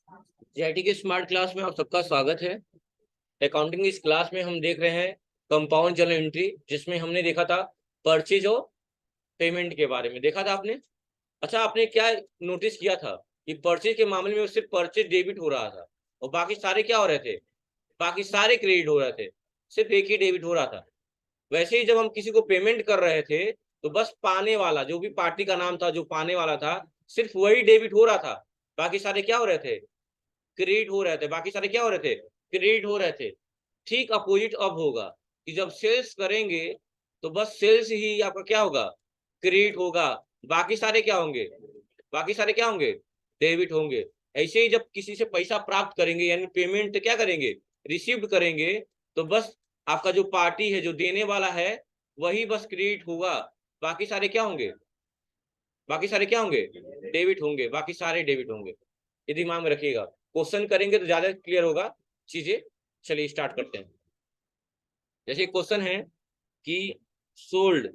JIT की smart class में आप सबका स्वागत है। अकाउंटिंग इस क्लास में हम देख रहे हैं कंपाउंड जर्नल एंट्री, जिसमें हमने देखा था परचेज और पेमेंट के बारे में देखा था आपने। अच्छा, आपने क्या नोटिस किया था कि परचेज के मामले में सिर्फ परचेज डेबिट हो रहा था और बाकी सारे क्या हो रहे थे, बाकी सारे क्रेडिट हो रहे थे, सिर्फ एक ही डेबिट हो रहा था। वैसे ही जब हम किसी को पेमेंट कर रहे थे तो बस पाने वाला जो भी पार्टी का नाम था, जो पाने वाला था, सिर्फ वही डेबिट हो रहा था, बाकी सारे क्या हो रहे थे, क्रेडिट हो रहे थे। बाकी सारे क्या हो रहे थे, क्रेडिट हो रहे थे। ठीक अपोजिट अब होगा कि जब सेल्स करेंगे तो बस सेल्स ही आपका क्या होगा, क्रेडिट होगा। बाकी सारे क्या होंगे, बाकी सारे क्या होंगे, डेबिट होंगे। ऐसे ही जब किसी से पैसा प्राप्त करेंगे यानी पेमेंट क्या करेंगे, रिसीव करेंगे, तो बस आपका जो पार्टी है, जो देने वाला है, वही बस क्रेडिट होगा। बाकी सारे क्या होंगे, बाकी सारे क्या होंगे, डेबिट होंगे। बाकी सारे डेबिट होंगे। ये दिमाग में रखिएगा, क्वेश्चन करेंगे तो ज्यादा क्लियर होगा चीजें। चलिए स्टार्ट करते हैं। जैसे क्वेश्चन है कि सोल्ड,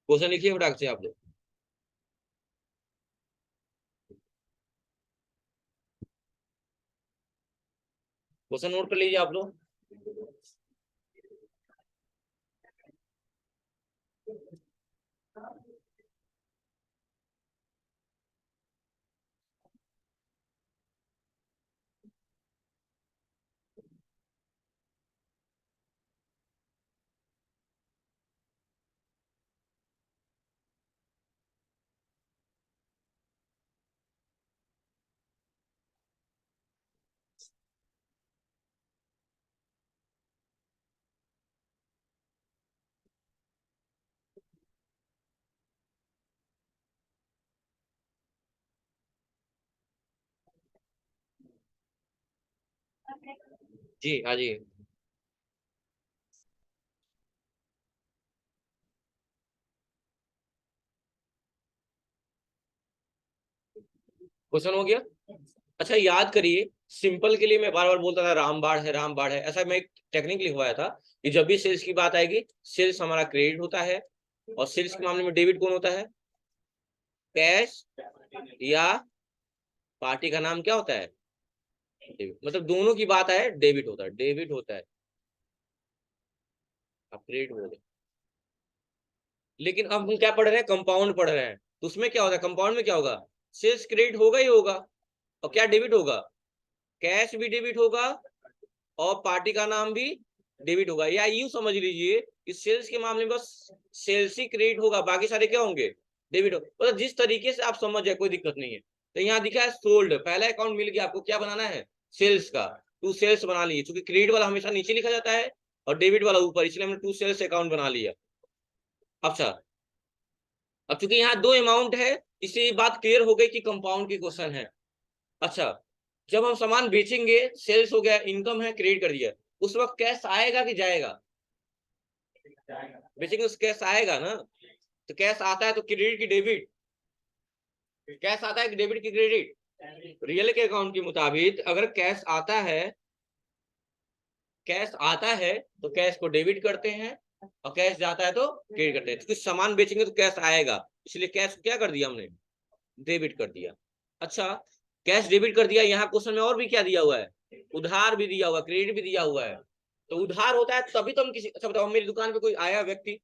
क्वेश्चन लिखिए फटाक से आप लोग। क्वेश्चन नोट कर लीजिए आप लोग। जी हाँ जी। क्वेश्चन हो गया। अच्छा याद करिए, सिंपल के लिए मैं बार बार बोलता था रामबाण है, रामबाण है। ऐसा मैं एक टेक्निक लिखवाया था कि जब भी सेल्स की बात आएगी, सेल्स हमारा क्रेडिट होता है और सेल्स के मामले में डेबिट कौन होता है, कैश, या पार्टी का नाम क्या होता है, डेबिट। मतलब दोनों की बात है, डेबिट होता है, डेबिट होता है। आप क्रेडिट बोले, लेकिन अब हम क्या पढ़ रहे हैं, कंपाउंड पढ़ रहे हैं। तो उसमें क्या होता है, कंपाउंड में क्या होगा, सेल्स क्रेडिट होगा ही होगा, और क्या डेबिट होगा, कैश भी डेबिट होगा और पार्टी का नाम भी डेबिट होगा। या यूं समझ लीजिए कि सेल्स के मामले में बस सेल्स ही क्रेडिट होगा, बाकी सारे क्या होंगे, डेबिट होगा। मतलब जिस तरीके से आप समझ जाए कोई दिक्कत नहीं है। तो यहाँ दिखा है सोल्ड, पहला अकाउंट मिल गया आपको, क्या बनाना है, सेल्स का। टू सेल्स बना लिए, क्योंकि क्रेडिट वाला हमेशा नीचे लिखा जाता है और डेबिट वाला ऊपर, इसलिए हमने टू सेल्स अकाउंट बना लिया। अच्छा, अब चूंकि यहाँ दो अमाउंट है, इससे ये बात क्लियर हो गई कि कंपाउंड की क्वेश्चन है। अच्छा, जब हम सामान बेचेंगे, सेल्स हो गया, इनकम है, क्रेडिट कर दिया, उस वक्त कैश आएगा कि जाएगा, बेचेंगे उस कैश आएगा ना। तो कैश आता है तो क्रेडिट की डेबिट, कैश आता है कि डेबिट की क्रेडिट। रियल के अकाउंट के मुताबिक अगर कैश आता है, कैश आता है तो कैश को डेबिट करते हैं, और कैश जाता है तो क्रेडिट करते हैं। तो कुछ सामान बेचेंगे तो कैश आएगा, इसलिए कैश को क्या कर दिया हमने, डेबिट कर दिया। अच्छा, कैश डेबिट कर दिया। यहाँ क्वेश्चन में और भी क्या दिया हुआ है, उधार भी दिया हुआ, क्रेडिट भी दिया हुआ है। तो उधार होता है तभी तो हम किसी, अच्छा बताओ, मेरी दुकान पे कोई आया व्यक्ति,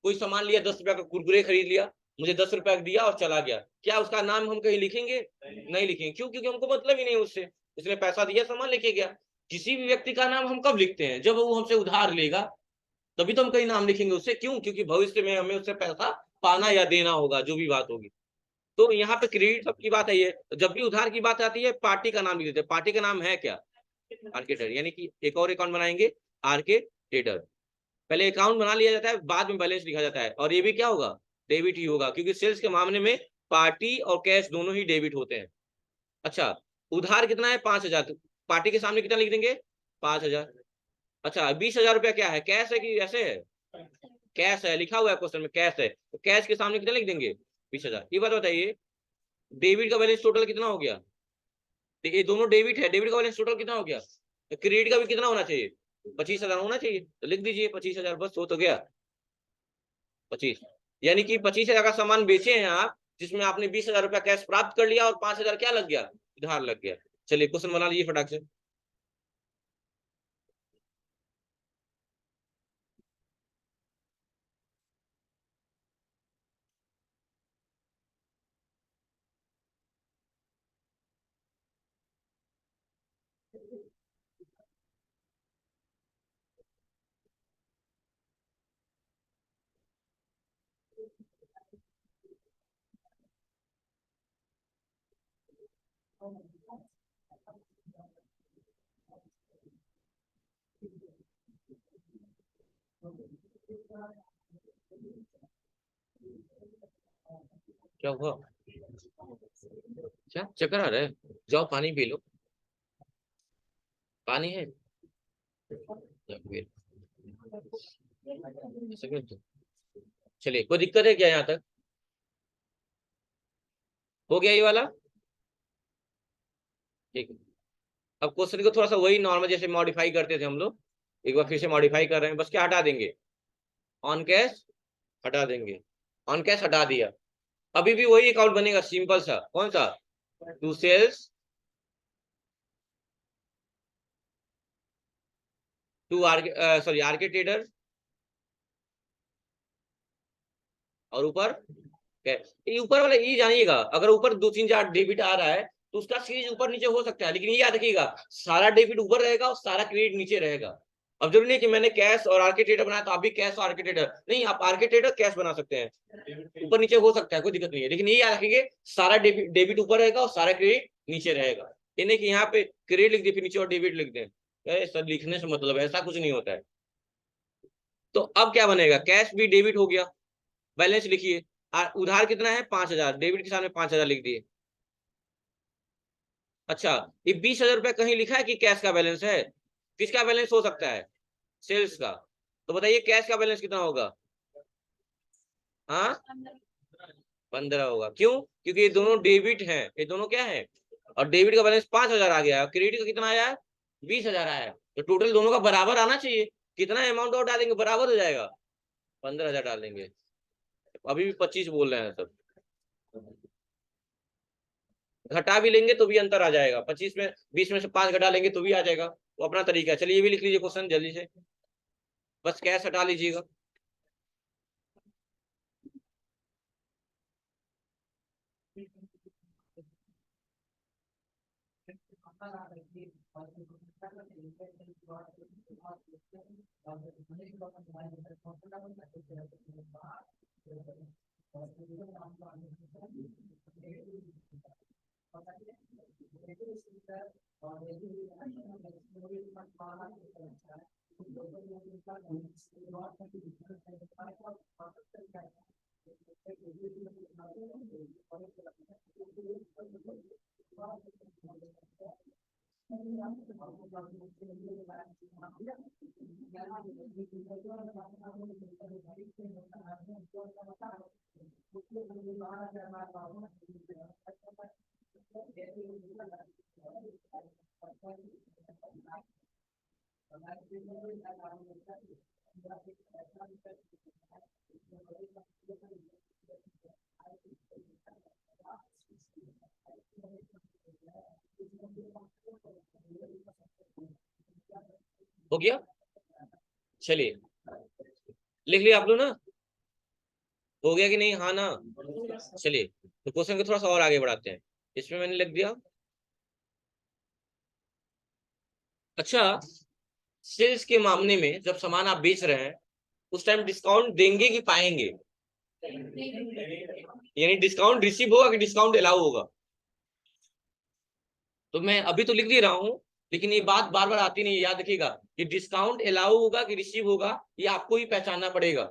कोई सामान लिया, 10 रुपया का कुरकुरे खरीद लिया, मुझे 10 रुपया दिया और चला गया, क्या उसका नाम हम कहीं लिखेंगे, नहीं लिखेंगे। क्यों, क्योंकि हमको मतलब ही नहीं उससे, उसने पैसा दिया, सामान लेके गया। किसी भी व्यक्ति का नाम हम कब लिखते हैं, जब वो हमसे उधार लेगा, तभी तो हम कहीं नाम लिखेंगे उससे। क्यों, क्योंकि भविष्य में हमें उससे पैसा पाना या देना होगा, जो भी बात होगी। तो यहाँ पे क्रेडिट सबकी बात है। ये जब भी उधार की बात आती है, पार्टी का नाम लिख देते हैं। पार्टी का नाम है क्या, आरके ट्रेडर, यानी कि एक और अकाउंट बनाएंगे, आरके ट्रेडर। पहले अकाउंट बना लिया जाता है, बाद में बैलेंस लिखा जाता है, और ये भी क्या होगा, डेबिट ही होगा, क्योंकि सेल्स के मामले में पार्टी और कैश दोनों ही डेबिट होते हैं। अच्छा, उधार कितना है, 5,000, पार्टी के सामने कितना लिख देंगे, 5,000। अच्छा 20,000 रुपया क्या है, कैश है कि ऐसे है? कैश है, लिखा हुआ है क्वेश्चन में कैश है, तो कैश के सामने कितना लिख देंगे? 20,000। ये बात बताइए, डेबिट का बैलेंस टोटल कितना हो गया? ये दोनों डेबिट है, डेबिट का बैलेंस टोटल कितना हो गया? तो क्रेडिट का भी कितना होना चाहिए? 25,000 होना चाहिए, तो लिख दीजिए 25,000, बस हो तो गया 25। यानी कि 25,000 का सामान बेचे हैं आप, जिसमें आपने 20,000 रुपया कैश प्राप्त कर लिया और 5,000 क्या लग गया? उधार लग गया। चलिए क्वेश्चन बना लीजिए फटाक से। क्या हुआ? क्या चक्कर आ रहा है? जाओ पानी पी लो, पानी है या फिर ऐसा क्यों? चलिए कोई दिक्कत है क्या यहाँ तक? हो गया ये वाला? ठीक है। अब क्वेश्चन को थोड़ा सा वही नॉर्मल जैसे मॉडिफाई करते थे हम लोग, एक बार फिर से मॉडिफाई कर रहे हैं, बस क्या हटा देंगे? ऑन कैश हटा देंगे, ऑन कैश हटा दिया। अभी भी वही अकाउंट बनेगा सिंपल सा, कौन सा? टू सेल्स, टू आर्के सॉरी आर्के ट्रेडर, और ऊपर ये ऊपर वाला ये जानिएगा, अगर ऊपर 2 3 4 डेबिट आ रहा है तो उसका सीरीज ऊपर नीचे हो सकता है, लेकिन ये याद रखिएगा सारा डेबिट ऊपर रहेगा और सारा क्रेडिट नीचे रहेगा। अब जरूरी नहीं कि मैंने कैश और आर्के ट्रेडर बनाया तो आप भी कैश और आर्के ट्रेडर नहीं, आप आर्के ट्रेडर कैश बना सकते हैं, ऊपर नीचे हो सकता है, कोई दिक्कत नहीं है, लेकिन ये याद रखिए सारा डेबिट ऊपर रहेगा और सारा क्रेडिट नीचे रहेगा। ये नहीं कि यहाँ पे क्रेडिट लिख दिए फिर नीचे और डेबिट लिख दें, सर लिखने से मतलब ऐसा कुछ नहीं होता है। तो अब क्या बनेगा, कैश भी डेबिट हो गया, बैलेंस लिखिए। उधार कितना है? 5,000, डेबिट के सामने 5,000 लिख दिए। अच्छा, ये 20,000 रुपया कहीं लिखा है कि कैश का बैलेंस है? किसका बैलेंस हो सकता है? सेल्स का। तो बताइए कैश का बैलेंस कितना होगा? हाँ 15 होगा, क्यों? क्योंकि ये दोनों डेबिट हैं, ये दोनों क्या है? और डेबिट का बैलेंस 5,000 आ गया, क्रेडिट का कितना आया है? 20,000 आया है, तो टोटल दोनों का बराबर आना चाहिए। कितना अमाउंट और डालेंगे बराबर हो जाएगा? 15,000 डाल देंगे। अभी भी 25 बोल रहे हैं सब, घटा भी लेंगे तो भी अंतर आ जाएगा, 25 में 20 में से 5 घटा लेंगे तो भी आ जाएगा, वो अपना तरीका है। चलिए ये भी लिख लीजिए क्वेश्चन जल्दी से, बस कैश हटा लीजिएगा। हो गया? चलिए लिख लिया आप लोग ना? हो गया कि नहीं, हाँ ना? चलिए तो क्वेश्चन को थोड़ा सा और आगे बढ़ाते हैं, इसमें मैंने लिख दिया। अच्छा, सेल्स के मामले में जब सामान आप बेच रहे हैं उस टाइम डिस्काउंट देंगे कि पाएंगे? यानी डिस्काउंट रिसीव होगा कि डिस्काउंट अलाउ होगा? तो मैं अभी तो लिख दे रहा हूँ, लेकिन ये बात बार बार आती नहीं है, याद रखिएगा कि डिस्काउंट अलाउ होगा कि रिसीव होगा, ये आपको ही पहचानना पड़ेगा,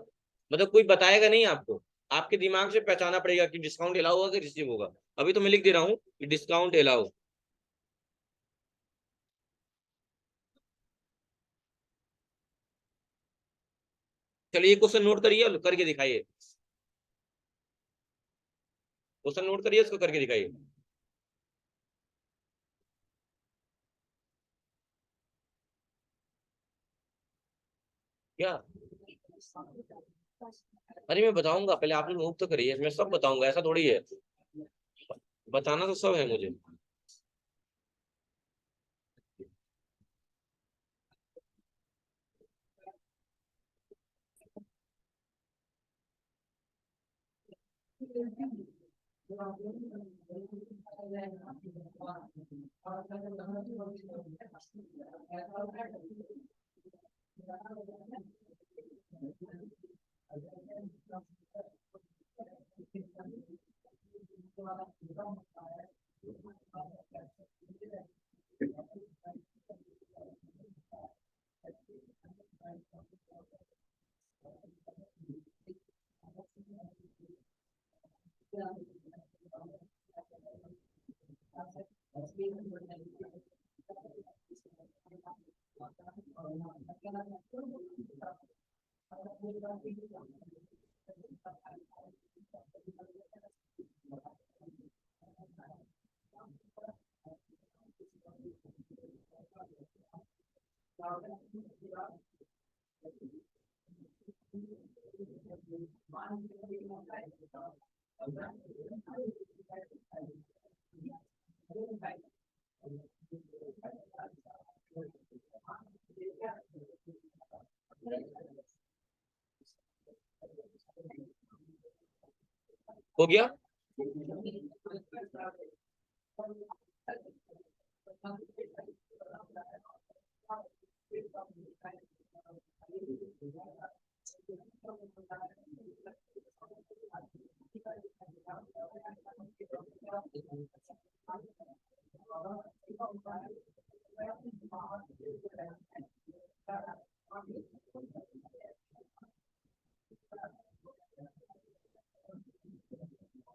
मतलब कोई बताएगा नहीं आपको, आपके दिमाग से पहचानना पड़ेगा कि डिस्काउंट अलाउ होगा कि रिसीव होगा। अभी तो मैं लिख दे रहा हूँ कि डिस्काउंट अलाउ। चलिए क्वेश्चन नोट करिए और करके दिखाइए। क्वेश्चन नोट करिए, उसको करके दिखाइए। क्या? अरे मैं बताऊंगा, पहले आप लोग नोट तो करिए, मैं सब बताऊंगा, ऐसा थोड़ी है। बताना तो सब है मुझे। हो गया?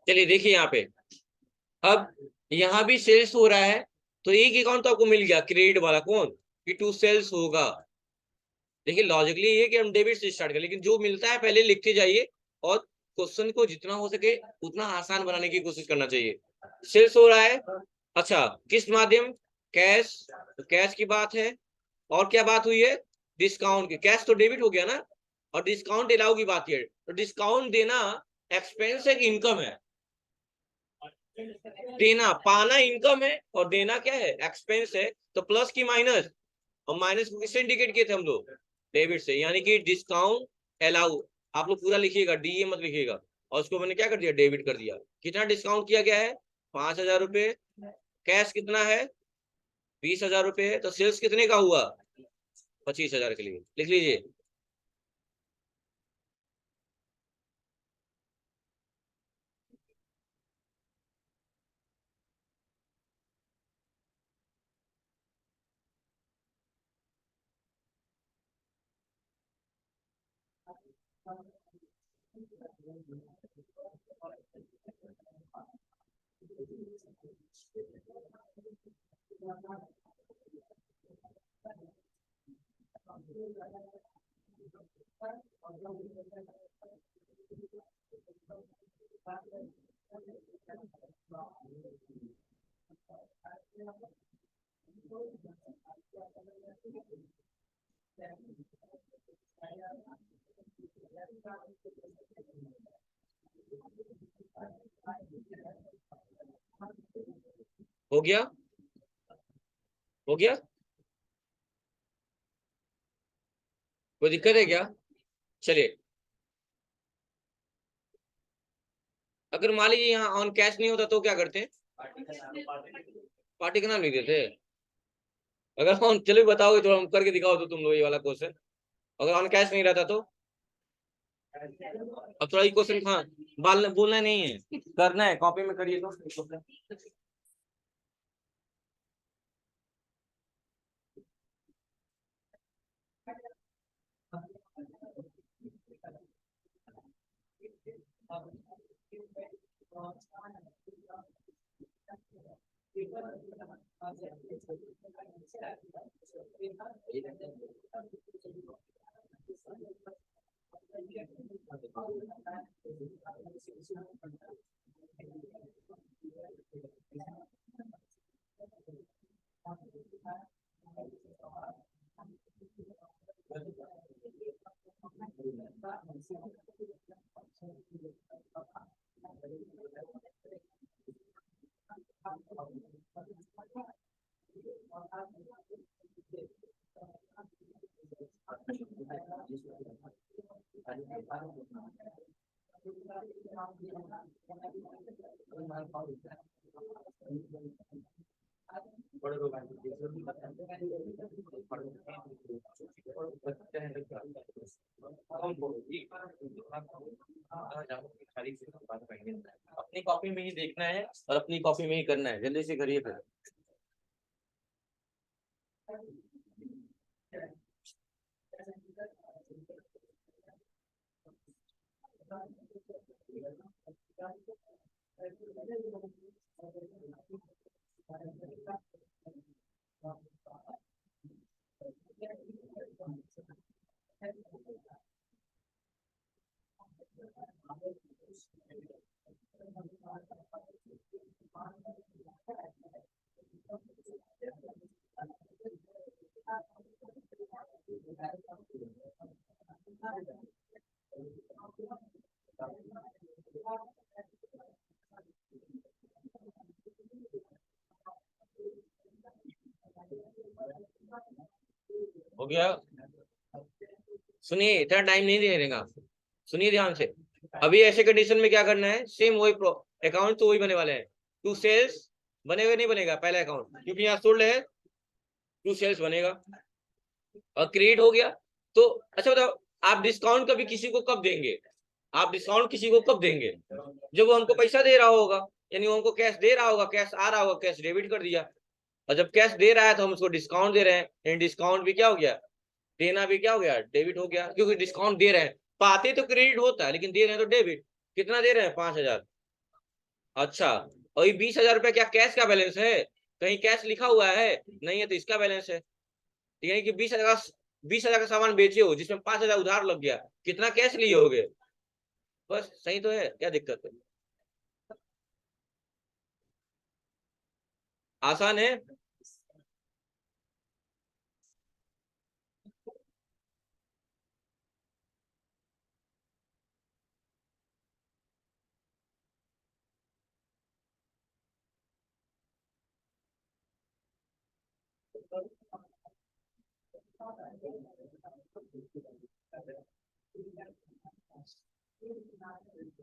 चलिए देखिए यहाँ पे, अब यहाँ भी सेल्स हो रहा है, तो एक अकाउंट तो आपको मिल गया क्रेडिट वाला, कौन? कि टू सेल्स होगा। देखिए लॉजिकली ये कि हम डेबिट से स्टार्ट करें, लेकिन जो मिलता है पहले लिखते जाइए, और क्वेश्चन को जितना हो सके उतना आसान बनाने की कोशिश करना चाहिए। सेल्स हो रहा है, अच्छा किस माध्यम? कैश, तो कैश की बात है। और क्या बात हुई है? डिस्काउंट की। कैश तो डेबिट हो गया ना, और डिस्काउंट अलाउ की बात है, तो डिस्काउंट देना एक्सपेंस है कि इनकम है? देना, पाना इनकम है और देना क्या है? एक्सपेंस है। तो प्लस की माइनस? और माइनस को किससे इंडिकेट किए थे हम लोग? डेबिट से, यानी कि डिस्काउंट अलाउ। आप लोग पूरा लिखिएगा, डीए मत लिखिएगा। और उसको मैंने क्या कर दिया? डेबिट कर दिया। कितना डिस्काउंट किया गया है? 5,000 रुपये। कैश कितना है? 20,000 रुपये है। तो सेल्स कितने का हुआ? 25,000 के लिए लिख लीजिए। हो गया? हो गया? कोई दिक्कत है क्या? चलिए, अगर मान लीजिए यहाँ ऑन कैश नहीं होता तो क्या करते हैं? पार्टी का नाम लिख देते हैं। अगर ऑन, चलो बताओगे तो हम करके दिखाओ तो तुम लोग ये वाला क्वेश्चन। अगर ऑन कैश नहीं रहता तो? अब थोड़ा क्वेश्चन, हाँ बोलना नहीं है, करना है, कॉपी में करिए तो। अपनी कॉपी में ही देखना है और अपनी कॉपी में ही करना है, जल्दी से करिए फिर। हो गया? सुनिए, इतना टाइम नहीं दे देगा, सुनिए ध्यान से। अभी ऐसे कंडीशन में क्या करना है, सेम वही अकाउंट तो वही बने वाले हैं। टू सेल्स बनेगा नहीं बनेगा पहला अकाउंट, क्योंकि यहाँ सोल्ड है, टू सेल्स बनेगा और क्रिएट हो गया। तो अच्छा बताओ, आप डिस्काउंट कभी किसी को कब देंगे? आप डिस्काउंट किसी को कब देंगे? जब वो हमको पैसा दे रहा होगा, यानी वो हमको कैश दे रहा होगा, कैश आ रहा होगा, कैश डेबिट कर दिया। और जब कैश दे रहा है तो हम उसको डिस्काउंट दे रहे हैं, यानी डिस्काउंट भी क्या हो गया, देना भी क्या हो गया, डेबिट हो गया, क्योंकि डिस्काउंट दे रहे हैं। पाते तो क्रेडिट होता है, लेकिन दे रहे हैं तो डेबिट। कितना दे रहे हैं? 5,000। अच्छा, और ये 20,000 रुपया क्या कैश का बैलेंस है? कहीं कैश लिखा हुआ है? नहीं है, तो इसका बैलेंस है। यानी कि 20,000 का सामान बेचे हो, जिसमें 5,000 उधार लग गया, कितना कैश लिए होगे? बस सही तो है, क्या दिक्कत है? आसान है।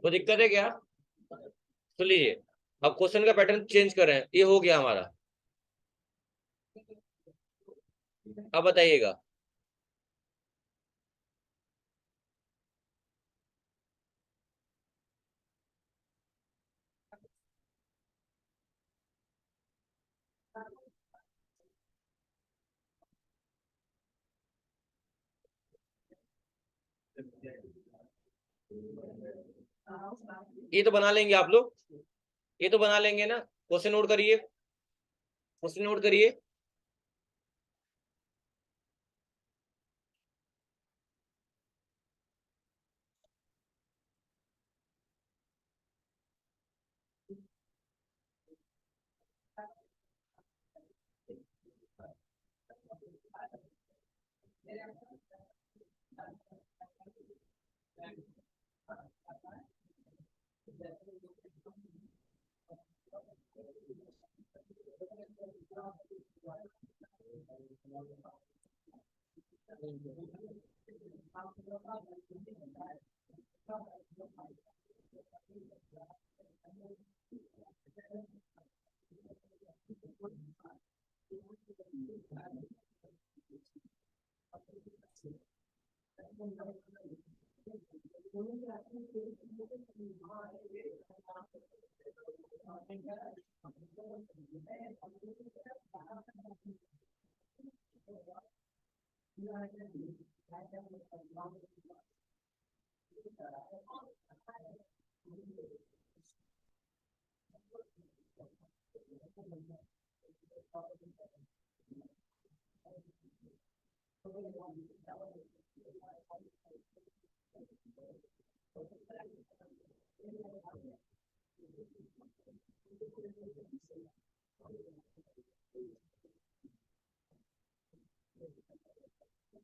तो दिक्कत है क्या? तो लीजिए, अब क्वेश्चन का पैटर्न चेंज कर रहे हैं, ये हो गया हमारा। अब बताइएगा। ये तो बना लेंगे आप लोग, ये तो बना लेंगे ना। क्वेश्चन नोट करिए, क्वेश्चन नोट करिए।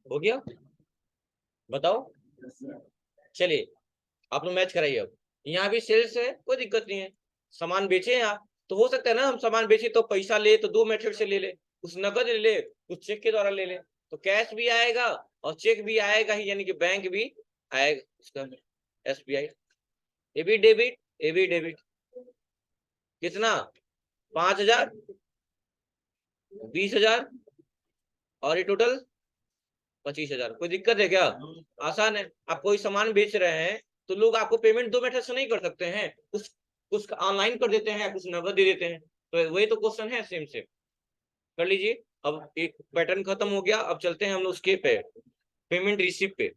हो गया, बताओ। चलिए आप लोग मैच कराइए। अब यहाँ भी सेल्स है, कोई दिक्कत नहीं है, सामान बेचे हैं आप, तो हो सकता है ना हम सामान बेचे तो पैसा ले तो दो मेथड से ले ले, कुछ नकद ले ले, कुछ चेक के द्वारा ले ले। तो कैश भी आएगा और चेक भी आएगा ही, यानी कि बैंक भी आएगा इसका, SBI। ये भी डेबिट, ये भी डेबिट। कितना? 5,000, 20,000 और ये टोटल 25,000। कोई दिक्कत है क्या? आसान है। आप कोई सामान बेच रहे हैं तो लोग आपको पेमेंट दो मेथड से नहीं कर सकते हैं, कुछ कुछ ऑनलाइन कर देते हैं, कुछ नगद दे देते हैं। तो वही तो क्वेश्चन है, सेम सेम कर लीजिए। अब एक पैटर्न खत्म हो गया, अब चलते हैं हम लोग उसके पे, पेमेंट रिसिप्ट पे।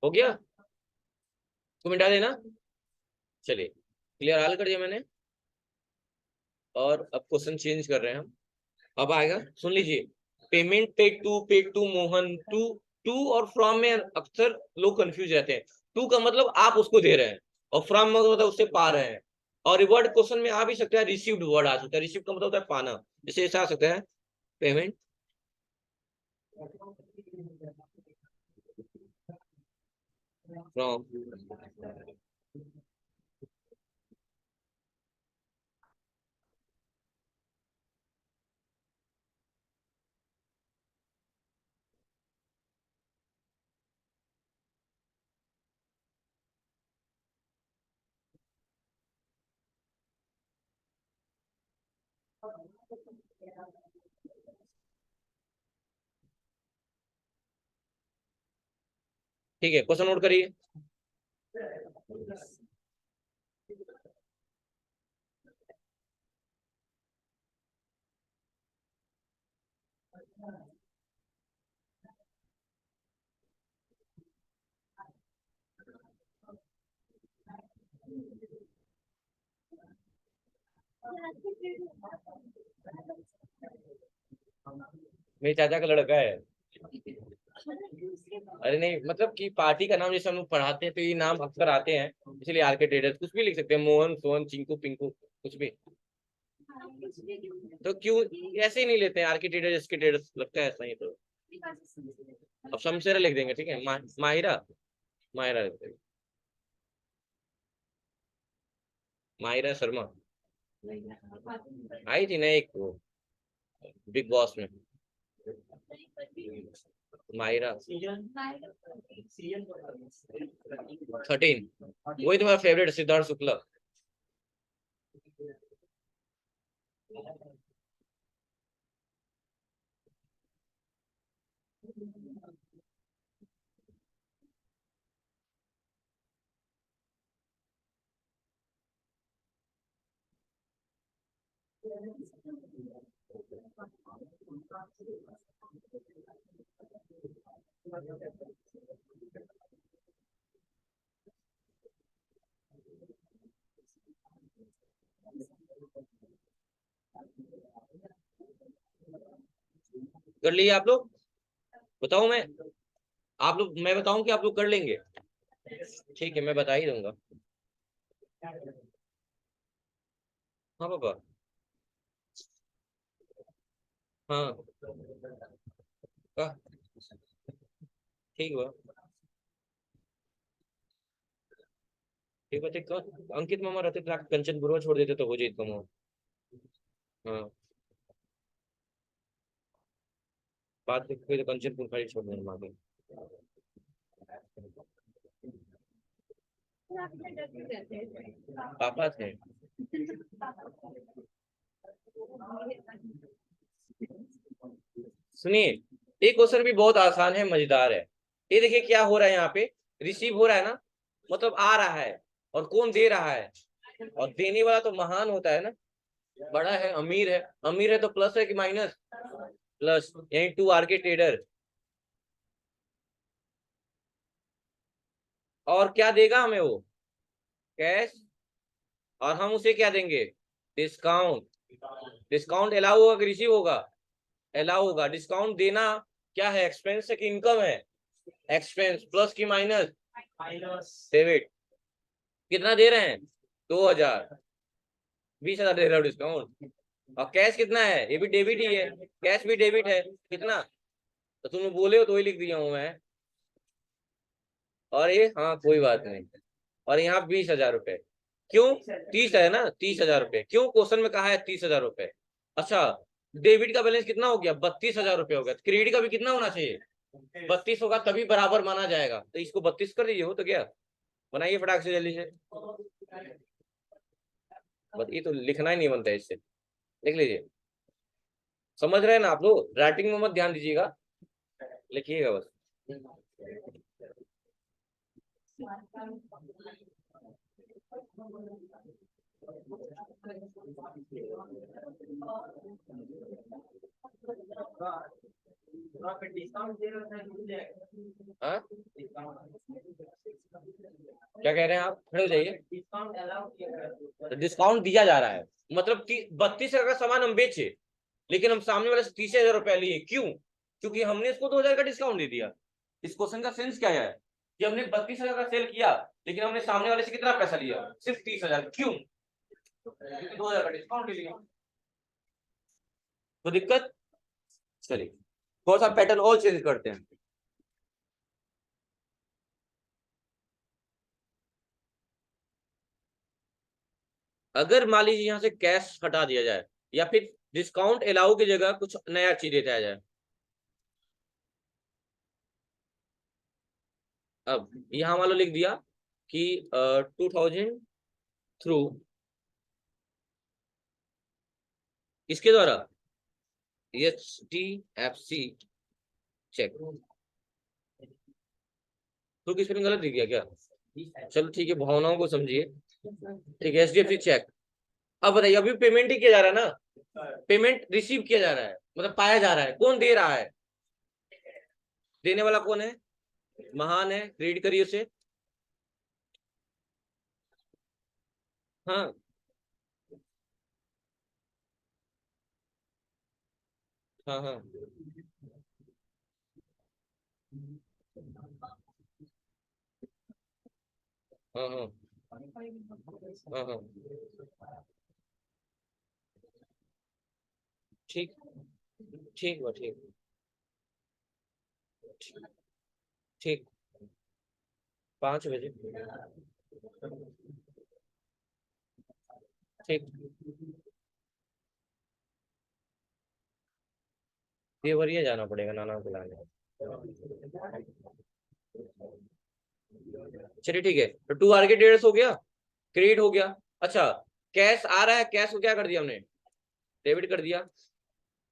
हो गया, तो मिटा देना। चलिए क्लियर हाल कर दिया मैंने, और अब क्वेश्चन चेंज कर रहे हैं हम। अब आएगा, सुन लीजिए। Paid to Mohan, to to और फ्रॉम में अक्सर लोग कंफ्यूज रहते हैं। टू का मतलब आप उसको दे रहे हैं, और फ्रॉम का मतलब उससे पा रहे हैं। और रिवर्ड क्वेश्चन में आ भी सकता है, रिसीव्ड वर्ड आ सकता है। रिसीव का मतलब होता है पाना, जैसे ऐसा आ सकता है, पेमेंट फ्रॉम। ठीक है, क्वेश्चन नोट करिए। मेरे चाचा का लड़का है। अरे नहीं, मतलब कि पार्टी का नाम जैसे हम लोग पढ़ाते हैं तो ये नाम अक्सर आते हैं, इसलिए आर के ट्रेडर्स कुछ भी लिख सकते हैं, मोहन, सोहन, चिंकू, पिंकू, कुछ भी। तो क्यों ऐसे ही नहीं लेते हैं, आर के ट्रेडर्स, एस के ट्रेडर्स लगता है ऐसा ही तो। अब शमशेरा लिख देंगे, ठीक है, माहिरा, माहिरा लिख देंगे, माहिरा शर्मा। आई थी ना एक वो बिग बॉस में, माहिरा 13। वही तुम्हारा फेवरेट सिद्धार्थ शुक्ला। कर लिए आप लोग? बताऊं मैं? आप लोग, मैं बताऊं कि आप लोग कर लेंगे? ठीक है, मैं बता ही दूंगा। हाँ पापा। हाँ। ठीक हुआ। ठीक है, ठीक है। अंकित मामा रहते तो कंचनपुर छोड़ देते तो हो जाए कम हो। हाँ, बात कोई तो कंचनपुर खाली छोड़ देना माँ के। पापा थे। सुनिए, एक क्वेश्चन भी बहुत आसान है, मजेदार है। ये देखिए क्या हो रहा है यहाँ पे, रिसीव हो रहा है ना, मतलब आ रहा है, और कौन दे रहा है, और देने वाला तो महान होता है ना, बड़ा है, अमीर है। अमीर है तो प्लस है कि माइनस? प्लस, यही टू आर के ट्रेडर। और क्या देगा हमें वो? कैश, और हम उसे क्या देंगे, डिस्काउंट। डिस्काउंट अलाउ होगा कि रिसीव होगा, अलाउ होगा। डिस्काउंट देना क्या है, एक्सपेंस है कि इनकम है, एक्सपेंस, प्लस की माइनस, डेबिट। कितना दे रहे हैं, 2000, 20,000 दे रहे हो डिस्काउंट। और कैश कितना है, ये भी डेबिट ही है, कैश भी डेबिट है, कितना, तो तुम बोले हो तो ही लिख दिया हूं मैं। और ये हाँ कोई बात नहीं, और यहाँ 20,000 रुपए, क्यों, 30 है ना, 30,000 रुपए, क्यों क्वेश्चन में कहा है 30,000 रुपए। अच्छा, डेबिट का बैलेंस कितना हो गया, 32,000 रुपए हो गया, क्रेडिट का भी कितना होना चाहिए, 32 होगा तभी बराबर माना जाएगा, तो इसको 32 कर दीजिए, हो तो क्या, बनाइए फटाक से जल्दी से। बस ये तो लिखना ही नहीं बनता है इससे, लिख लीजिए। समझ रहे हैं ना आप लोग, राइटिंग में मत ध्यान दीजिएगा, लिखिएगा बस। हाँ क्या कह रहे हैं आप, खड़े हो जाइए। तो डिस्काउंट दिया जा रहा है, मतलब 32,000 का सामान हम बेचे, लेकिन हम सामने वाले से 30,000 रुपया लिए, क्यों, क्योंकि हमने इसको 2,000 का डिस्काउंट दे दिया। इस क्वेश्चन का सेंस क्या है, कि हमने 32,000 का सेल किया, लेकिन हमने सामने वाले से कितना पैसा लिया, सिर्फ 30,000, क्यों, क्योंकि 2,000 का डिस्काउंट ले लिया। तो दिक्कत, चलिए थोड़ा सा पैटर्न और चेंज करते हैं। अगर मान लीजिए यहाँ से कैश हटा दिया जाए, या फिर डिस्काउंट अलाउ की जगह कुछ नया चीज देता जाए। अब यहाँ मान लो लिख दिया कि 2000 थ्रू, इसके द्वारा HDFC चेक, तो किस गलत लिख दिया क्या, चलो ठीक है, भावनाओं को समझिए। ठीक है, HDFC चेक। अब बताइए, अभी पेमेंट ही किया जा रहा है ना, पेमेंट रिसीव किया जा रहा है, मतलब पाया जा रहा है, कौन दे रहा है, देने वाला कौन है, महान है, रीड करिए उसे। हाँ हाँ हाँ हाँ हाँ हाँ हाँ, ठीक, ठीक बा, ठीक, ठीक, 5 बजे, ठीक, देवरिया जाना पड़ेगा नाना को लाने। चलिए ठीक है, तो 2 आर के डेढ़ हो गया, क्रेडिट हो गया। अच्छा, कैश आ रहा है, कैश को क्या कर दिया हमने, डेबिट कर दिया।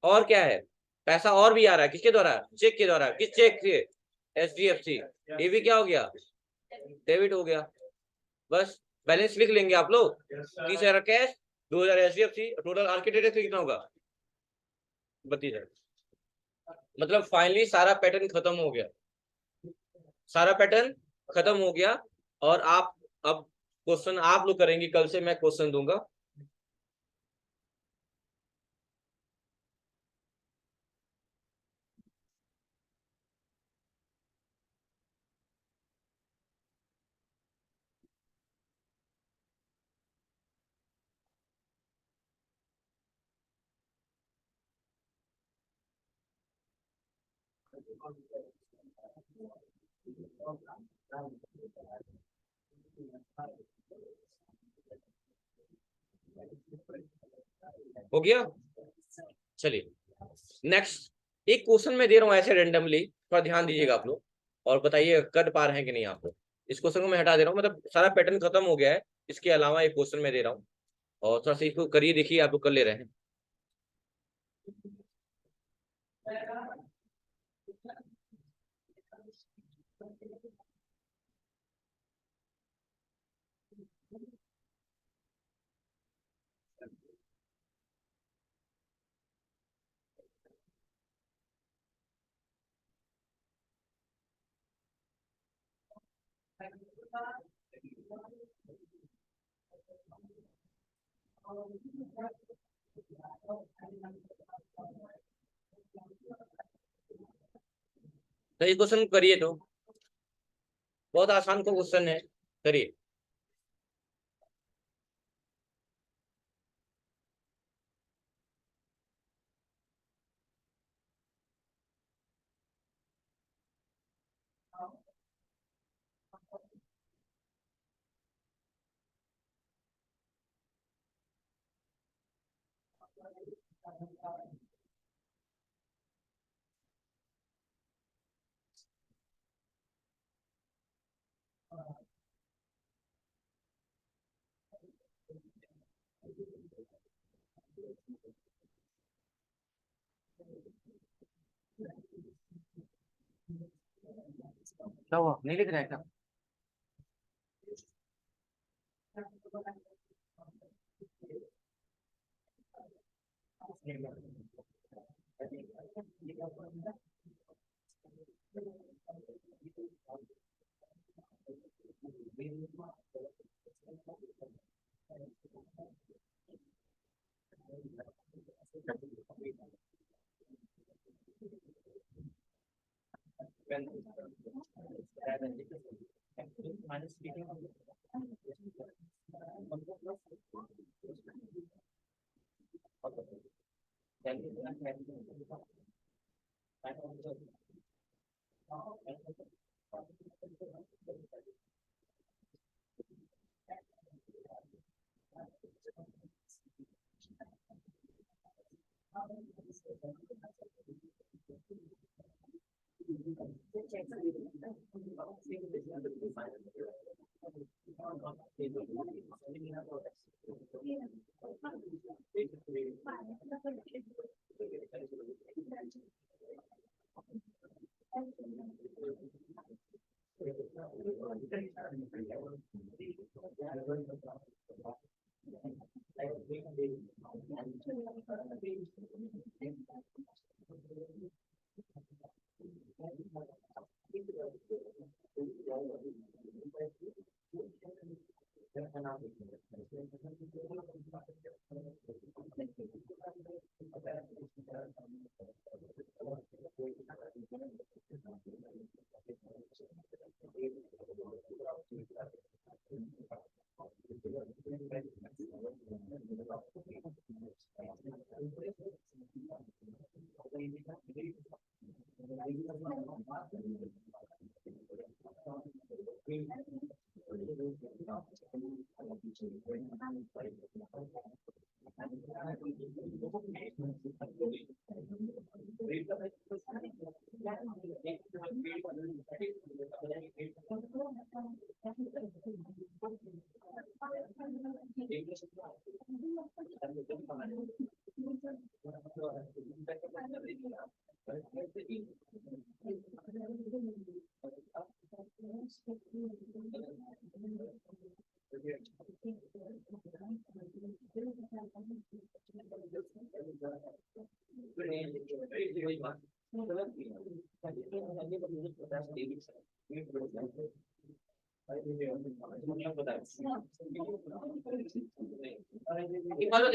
और क्या है, पैसा और भी आ रहा है, किसके द्वारा, चेक के द्वारा, किस चेक से, HDFC, ये भी क्या हो गया, डेबिट हो गया। बस बैलेंस लिख लेंगे आप लोग, 30,000 कैश, 2,000 HDFC, टोटल आर्किटेक्ट कितना होगा, 32,000। मतलब फाइनली सारा पैटर्न खत्म हो गया, सारा पैटर्न खत्म हो गया। और आप अब क्वेश्चन आप लोग करेंगे, कल से मैं क्वेश्चन दूंगा। हो गया, चलिए नेक्स्ट। एक क्वेश्चन मैं दे रहा हूँ ऐसे रेंडमली, थोड़ा ध्यान दीजिएगा आप लोग, और बताइए कर पा रहे हैं कि नहीं आप लोग। इस क्वेश्चन को मैं हटा दे रहा हूँ, मतलब सारा पैटर्न खत्म हो गया है, इसके अलावा एक क्वेश्चन मैं दे रहा हूँ, और थोड़ा सा इसको करिए, देखिए आप लोग कर ले रहे हैं। तो ये क्वेश्चन करिए, तो बहुत आसान को क्वेश्चन है, करिए। क्या हुआ, नहीं लिख रहा है क्या?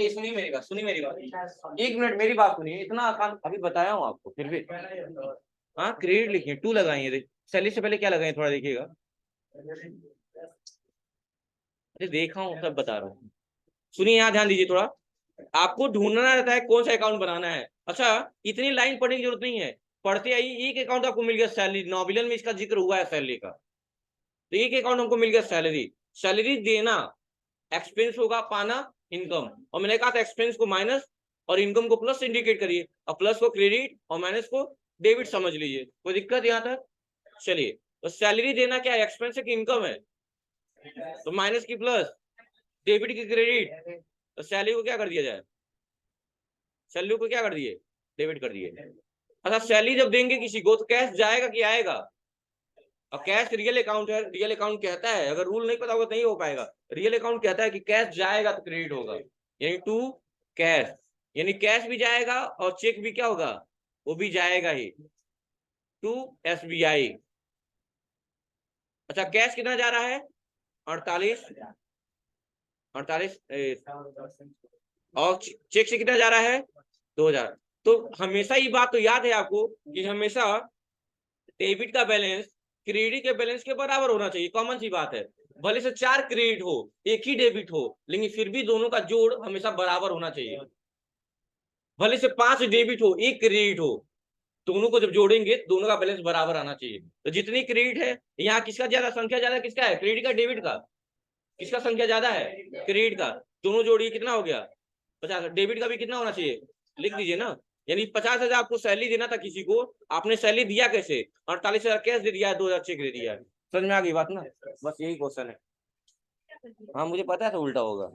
सुनिए मेरी बात, सुनिए मेरी बात, 1 मिनट मेरी बात सुनिए। इतना आसान अभी बताया हूँ आपको, फिर भी हाँ क्रेडिट लिखिए, 2 लगाइए, सैलरी से पहले क्या लगाए थोड़ा देखिएगा। अरे देखा हूँ, सब बता रहा हूँ। सुनिए, यहाँ ध्यान दीजिए थोड़ा। आपको ढूंढना रहता है कौन सा अकाउंट बनाना है। अच्छा, इतनी लाइन पढ़ने की जरूरत नहीं है, पढ़ते आइए। एक अकाउंट आपको मिल गया सैलरी, नॉमिनल में इसका जिक्र हुआ है सैलरी का, तो एक अकाउंट हमको मिल गया सैलरी। सैलरी देना एक्सपेंस होगा, पाना इनकम। और मैंने कहा था एक्सपेंस को माइनस और इनकम को प्लस इंडिकेट करिए, और प्लस को क्रेडिट और माइनस को डेबिट समझ लीजिए। कोई दिक्कत यहाँ तक? चलिए, तो सैलरी देना क्या है, एक्सपेंस है कि इनकम है? तो माइनस की प्लस, डेबिट की क्रेडिट, तो सैलरी को क्या कर दिया जाए, सैलरी को क्या कर दिए, डेबिट कर दिए। अच्छा, सैलरी जब देंगे किसी को तो कैश जाएगा कि आएगा? अब कैश रियल अकाउंट है, रियल अकाउंट कहता है, अगर रूल नहीं पता होगा तो नहीं हो पाएगा। रियल अकाउंट कहता है कि कैश जाएगा तो क्रेडिट होगा, यानी टू कैश, यानी कैश भी जाएगा और चेक भी क्या होगा, वो भी जाएगा ही, टू एसबीआई। अच्छा, कैश कितना जा रहा है, 48 48 और चेक से कितना जा रहा है 2000। तो हमेशा ये बात तो याद है आपको कि हमेशा डेबिट का बैलेंस क्रेडिट के बैलेंस के बराबर होना चाहिए, कॉमन सी बात है। भले से 4 क्रेडिट हो एक ही डेबिट हो, लेकिन फिर भी दोनों का जोड़ हमेशा बराबर होना चाहिए। भले से 5 डेबिट हो एक क्रेडिट हो, दोनों को जब जोड़ेंगे दोनों का बैलेंस बराबर आना चाहिए। तो जितनी क्रेडिट है यहाँ किसका ज्यादा संख्या ज्यादा किसका है, क्रेडिट का डेबिट का, किसका संख्या ज्यादा है क्रेडिट का। दोनों जोड़िए कितना हो गया 50। डेबिट का भी कितना होना चाहिए लिख दीजिए ना। यानी 50,000 आपको सैलरी देना था किसी को, आपने सैलरी दिया कैसे, 48,000 कैश दे दिया है, 2,000 चेक दे दिया है। समझ में आ गई बात ना, बस यही क्वेश्चन है। हाँ मुझे पता है तो उल्टा होगा,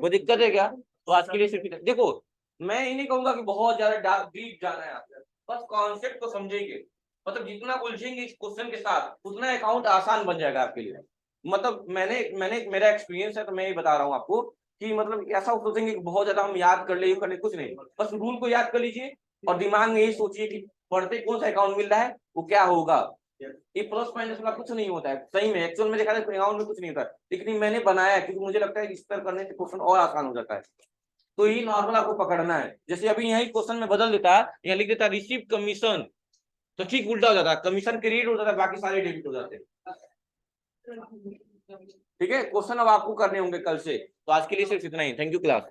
वो दिक्कत है क्या। तो आज के लिए सिर्फ देखो, मैं ये नहीं कहूंगा कि बहुत ज्यादा डीप जाना है आपको, बस कॉन्सेप्ट को समझेंगे। मतलब जितना उलझेंगे इस क्वेश्चन के साथ उतना अकाउंट आसान बन जाएगा आपके लिए। मतलब मैंने मैंने मेरा एक्सपीरियंस है तो मैं ये बता रहा हूँ आपको कि मतलब ऐसा सोचेंगे कि बहुत ज्यादा हम याद कर ले कुछ नहीं, बस रूल को याद कर लीजिए और दिमाग में यही सोचिए कि पढ़ते कौन सा अकाउंट मिल रहा है वो क्या होगा। ये प्लस माइनस का कुछ नहीं होता है, सही में एक्चुअल में देखा जाए अकाउंट में कुछ नहीं होता है, लेकिन मैंने बनाया क्योंकि मुझे लगता है इस तरह करने से क्वेश्चन और आसान हो जाता है। तो ये नॉर्मल आपको पकड़ना है। जैसे अभी यही क्वेश्चन में बदल देता है, यहाँ लिख देता रिसीव कमीशन, तो ठीक उल्टा हो जाता है, कमीशन क्रेडिट हो जाता है बाकी सारे डेबिट हो जाते हैं। ठीक है, क्वेश्चन अब आपको करने होंगे कल से। तो आज के लिए सिर्फ इतना ही, थैंक यू क्लास।